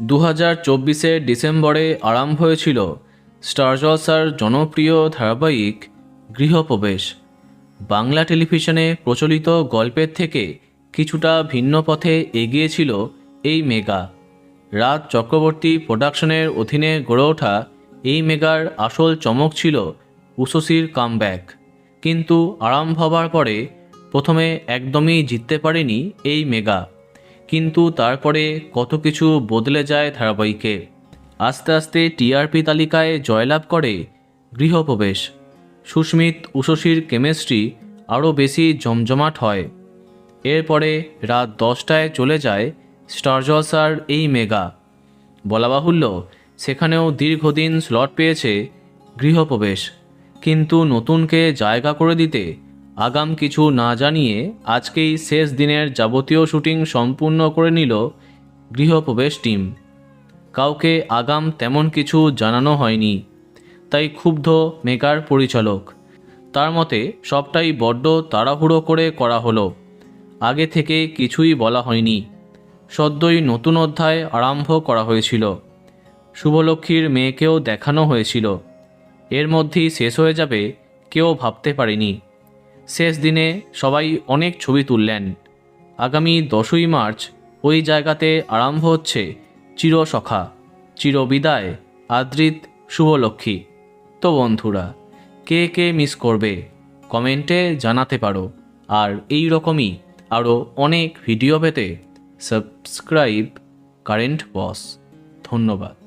2024 ডিসেম্বরে আরম্ভ হয়েছিল স্টার জলসার জনপ্রিয় ধারাবাহিক গৃহপ্রবেশ। বাংলা টেলিভিশনে প্রচলিত গল্পের থেকে কিছুটা ভিন্ন পথে এগিয়েছিল এই মেগা। রাজ চক্রবর্তী প্রোডাকশনের অধীনে গড়ে ওঠা এই মেগার আসল চমক ছিল উষসীর কামব্যাক। কিন্তু আরম্ভ হবার পরে প্রথমে একদমই জিততে পারেনি এই মেগা, কিন্তু তারপরে কত কিছু বদলে যায় ধারাবাহিকে। আস্তে আস্তে টিআরপি তালিকায় জয়লাভ করে গৃহপ্রবেশ। সুস্মিত উষসীর কেমিস্ট্রি আরও বেশি জমজমাট হয়। এরপরে রাত 10টায় চলে যায় স্টার জলসার এই মেগা। বলা বাহুল্য, সেখানেও দীর্ঘদিন স্লট পেয়েছে গৃহপ্রবেশ, কিন্তু নতুনকে জায়গা করে দিতে আগাম কিছু না জানিয়ে আজকেই শেষ দিনের যাবতীয় শুটিং সম্পূর্ণ করে নিল গৃহপ্রবেশ টিম। কাউকে আগাম তেমন কিছু জানানো হয়নি, তাই ক্ষুব্ধ মেগার পরিচালক। তার মতে সবটাই বড্ড তাড়াহুড়ো করে করা হলো, আগে থেকে কিছুই বলা হয়নি। সদ্যই নতুন অধ্যায় আরম্ভ করা হয়েছিল, শুভলক্ষ্মীর মেয়েকেও দেখানো হয়েছিল, এর মধ্যেই শেষ হয়ে যাবে কেউ ভাবতে পারেনি। শেষ দিনে সবাই অনেক ছবি তুললেন। আগামী 10ই মার্চ ওই জায়গাতে আরম্ভ হচ্ছে চিরসখা, চিরবিদায় আদ্রিত, শুভলক্ষ্মী। তো বন্ধুরা, কে কে মিস করবে কমেন্টে জানাতে পারো। আর এই রকমই আরও অনেক ভিডিও পেতে সাবস্ক্রাইব কারেন্ট বস। ধন্যবাদ।